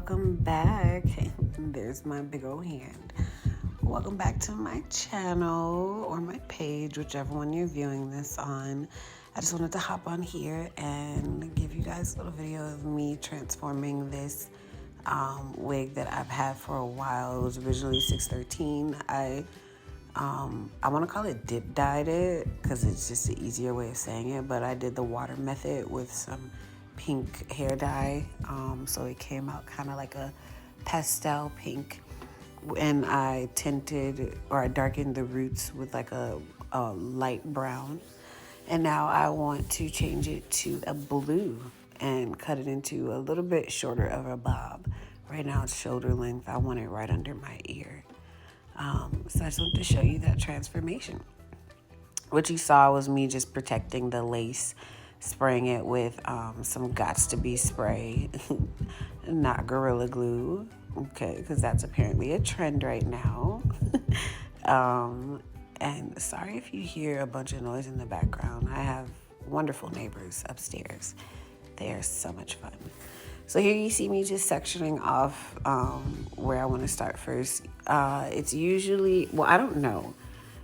welcome back. There's my big old hand. Welcome back to my channel or my page, whichever one you're viewing this on. I just wanted to hop on here and give you guys a little video of me transforming this wig that I've had for a while. It was originally 613. I want to call it dip dyed it because it's just the easier way of saying it, but I did the water method with some pink hair dye, so it came out kind of like a pastel pink, and I darkened the roots with like a light brown, and now I want to change it to a blue and cut it into a little bit shorter of a bob. Right now it's shoulder length. I want it right under my ear. So I just wanted to show you that transformation. What you saw was me just protecting the lace, spraying it with some Gots to Be spray, not Gorilla Glue, okay, because that's apparently a trend right now. And sorry if you hear a bunch of noise in the background. I have wonderful neighbors upstairs. They are so much fun. So here you see me just sectioning off where I want to start first. It's usually, well, I don't know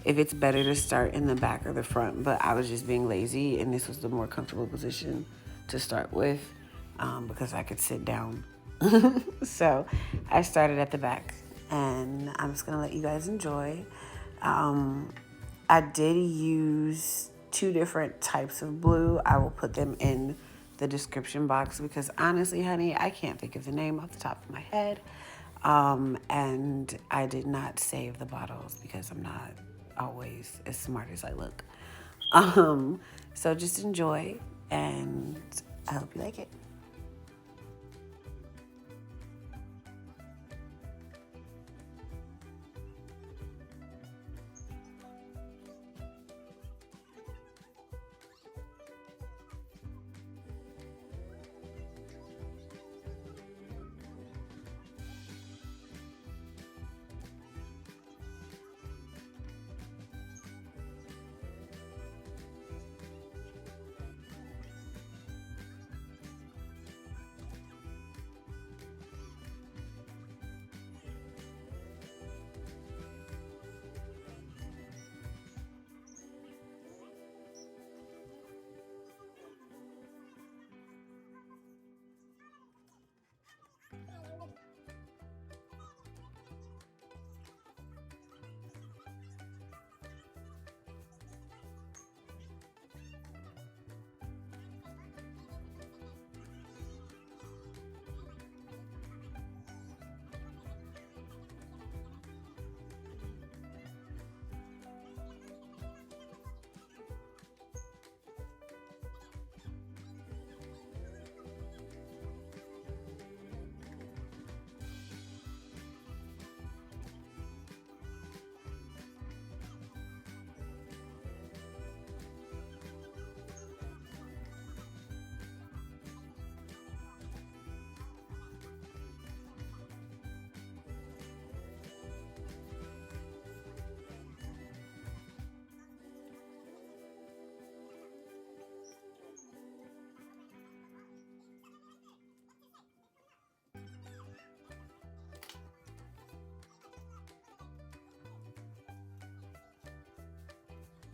if it's better to start in the back or the front, but I was just being lazy and this was the more comfortable position to start with because I could sit down. So I started at the back and I'm just gonna let you guys enjoy. I did use 2 different types of blue. I will put them in the description box because honestly, honey, I can't think of the name off the top of my head. And I did not save the bottles because I'm not always as smart as I look. So just enjoy and I hope you like it.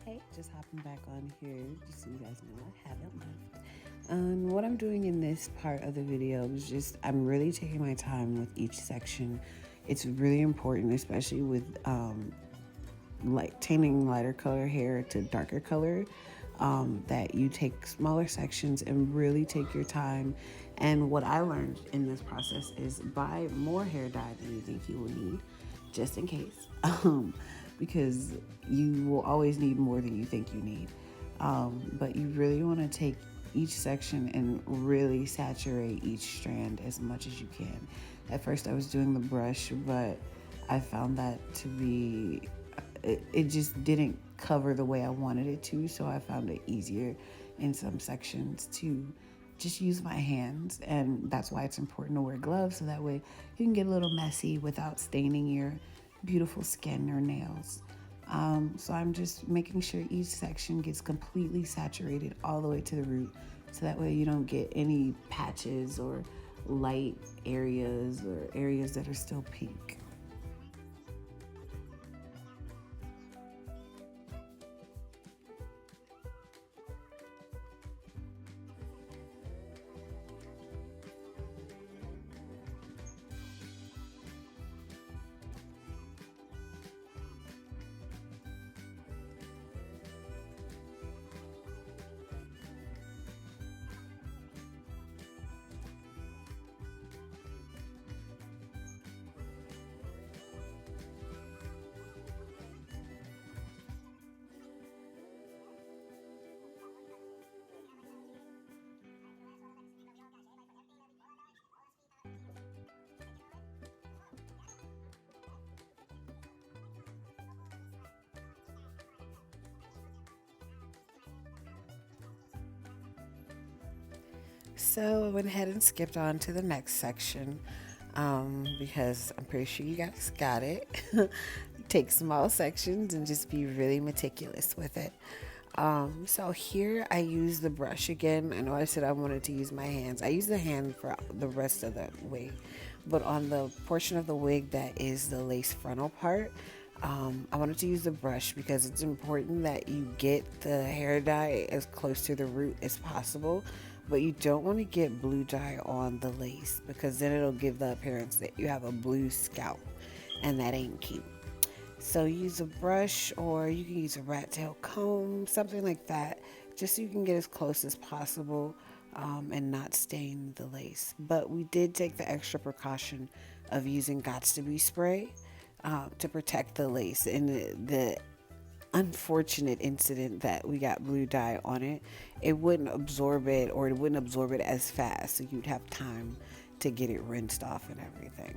Hey, just hopping back on here just so you guys know I haven't left. What I'm doing in this part of the video is just, I'm really taking my time with each section. It's really important, especially with like tanning lighter color hair to darker color, that you take smaller sections and really take your time. And what I learned in this process is buy more hair dye than you think you will need, just in case. Because you will always need more than you think you need. But you really want to take each section and really saturate each strand as much as you can. At first I was doing the brush, but I found that to be, it just didn't cover the way I wanted it to, so I found it easier in some sections to just use my hands, and that's why it's important to wear gloves so that way you can get a little messy without staining your beautiful skin or nails. So I'm just making sure each section gets completely saturated all the way to the root, so that way you don't get any patches or light areas or areas that are still pink. So I went ahead and skipped on to the next section because I'm pretty sure you guys got it. Take small sections and just be really meticulous with it. So here I use the brush again. I know I said I wanted to use my hands. I use the hand for the rest of the wig, but on the portion of the wig that is the lace frontal part, I wanted to use the brush because it's important that you get the hair dye as close to the root as possible, but you don't want to get blue dye on the lace because then it'll give the appearance that you have a blue scalp, and that ain't cute. So use a brush or you can use a rat tail comb, something like that, just so you can get as close as possible and not stain the lace. But we did take the extra precaution of using Gots to Be spray to protect the lace. And the unfortunate incident that we got blue dye on it, it wouldn't absorb it, or it wouldn't absorb it as fast, so you'd have time to get it rinsed off and everything.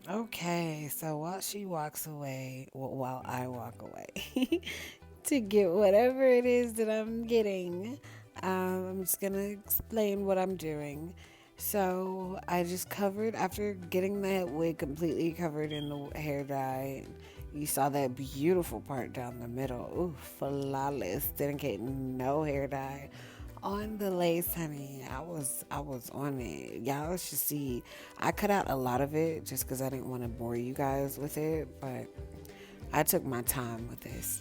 Okay, so while she walks away, well, while I walk away to get whatever it is that I'm getting, I'm just gonna explain what I'm doing. So I just covered, after getting the wig completely covered in the hair dye, You saw that beautiful part down the middle. Ooh, flawless. Didn't get no hair dye on the lace, honey. I was on it. Y'all should see. I cut out a lot of it just because I didn't want to bore you guys with it, but I took my time with this.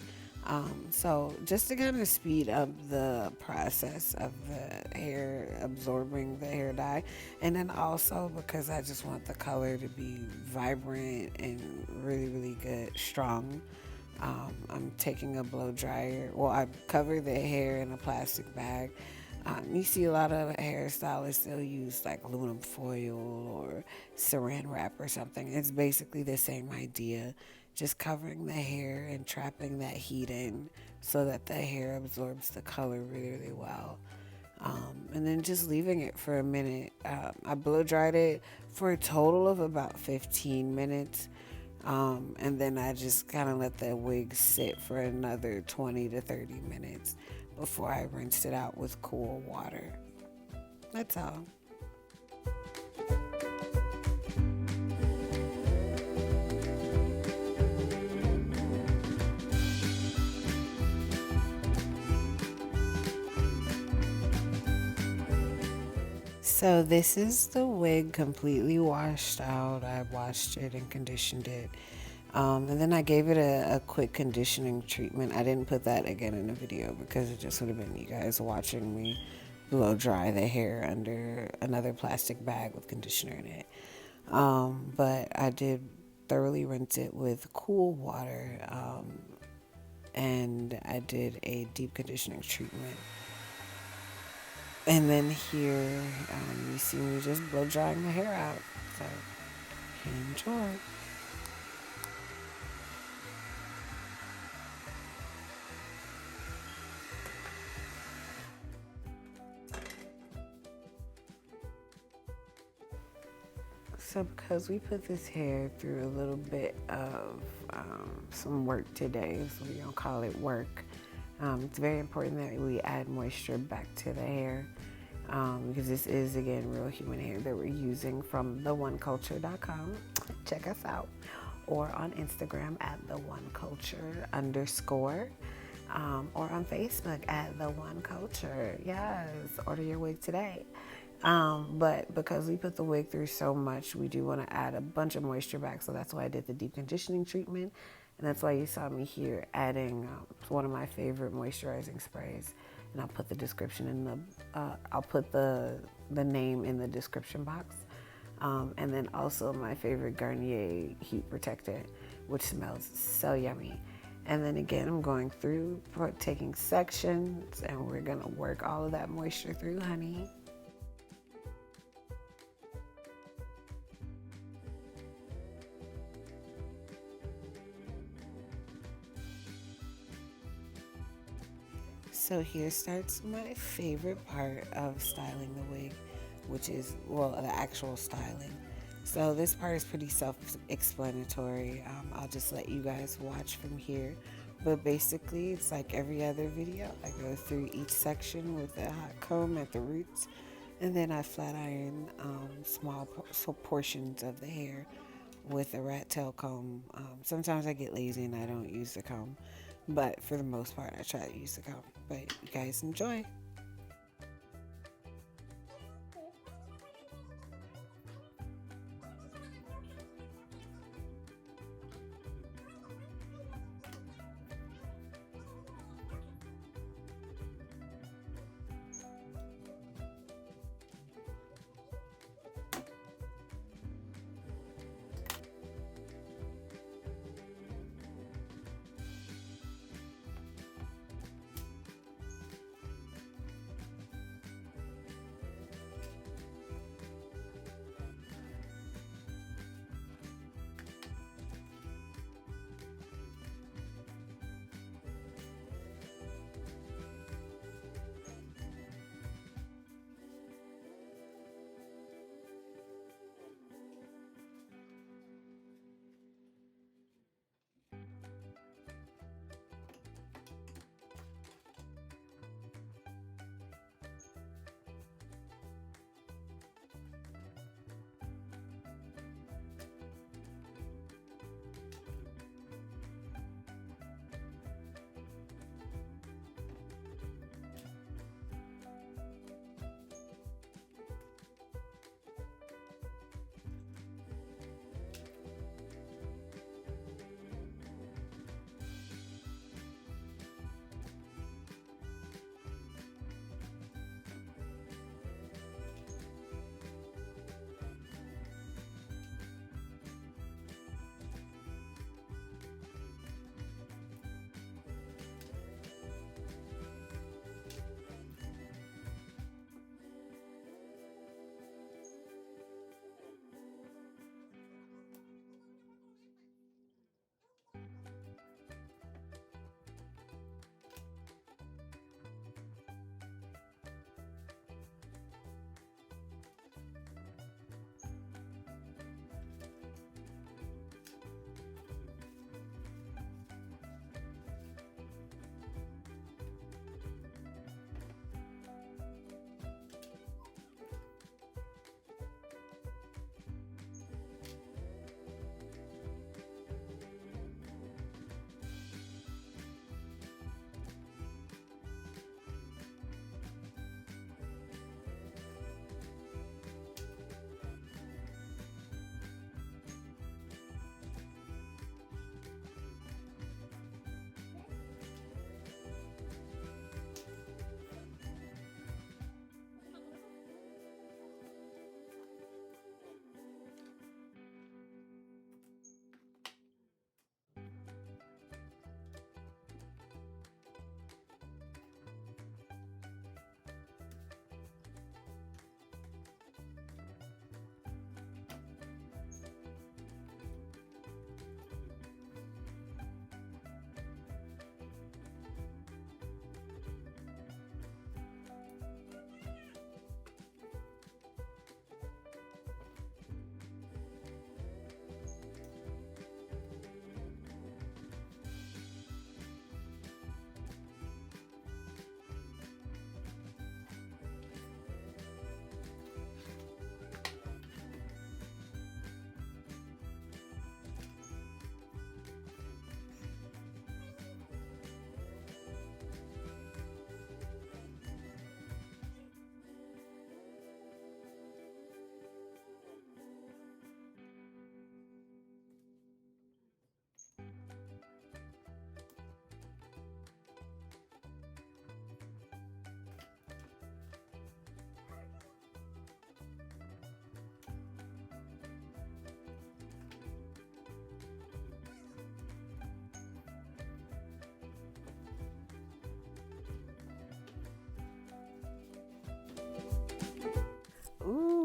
So just to kind of speed up the process of the hair absorbing the hair dye, and then also because I just want the color to be vibrant and really, really good, strong. I'm taking a blow dryer. Well, I cover the hair in a plastic bag. You see a lot of hairstylists, they'll use like aluminum foil or saran wrap or something. It's basically the same idea, just covering the hair and trapping that heat in so that the hair absorbs the color really, really well. And then just leaving it for a minute. I blow dried it for a total of about 15 minutes. And then I just kind of let the wig sit for another 20 to 30 minutes before I rinsed it out with cool water. That's all. So this is the wig completely washed out. I washed it and conditioned it. And then I gave it a quick conditioning treatment. I didn't put that again in the video because it just would have been you guys watching me blow dry the hair under another plastic bag with conditioner in it. But I did thoroughly rinse it with cool water, and I did a deep conditioning treatment. And then here, you see me just blow drying the hair out. So enjoy. So because we put this hair through a little bit of some work today, so we're gonna call it work. It's very important that we add moisture back to the hair, because this is, again, real human hair that we're using from theoneculture.com. Check us out. Or on Instagram at @theoneculture_, or on Facebook at @theoneculture. Yes, order your wig today. But because we put the wig through so much, we do want to add a bunch of moisture back. So that's why I did the deep conditioning treatment. And that's why you saw me here adding one of my favorite moisturizing sprays. And I'll put the description in I'll put the name in the description box. And then also my favorite Garnier heat protector, which smells so yummy. And then again, I'm going through, taking sections, and we're gonna work all of that moisture through, honey. So here starts my favorite part of styling the wig, which is, well, the actual styling. So this part is pretty self-explanatory. I'll just let you guys watch from here. But basically, it's like every other video. I go through each section with a hot comb at the roots, and then I flat iron small portions of the hair with a rat tail comb. Sometimes I get lazy and I don't use the comb, but for the most part, I try to use the comb. But you guys enjoy.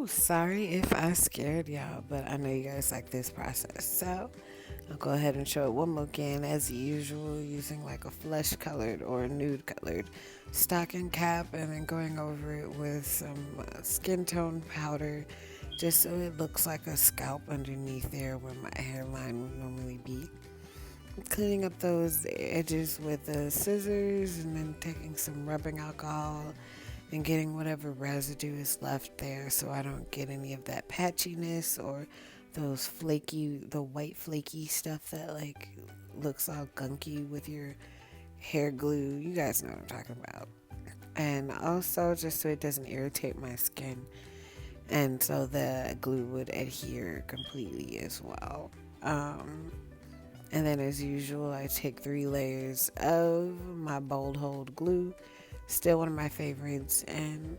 Ooh, sorry if I scared y'all, but I know you guys like this process. So I'll go ahead and show it one more again as usual using like a flesh colored or a nude colored stocking cap, and then going over it with some skin tone powder just so it looks like a scalp underneath there where my hairline would normally be. Cleaning up those edges with the scissors and then taking some rubbing alcohol and getting whatever residue is left there so I don't get any of that patchiness or those the white flaky stuff that like looks all gunky with your hair glue. You guys know what I'm talking about. And also just so it doesn't irritate my skin, and so the glue would adhere completely as well. And then as usual, I take 3 layers of my bold hold glue, still one of my favorites, and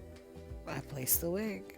I place the wig.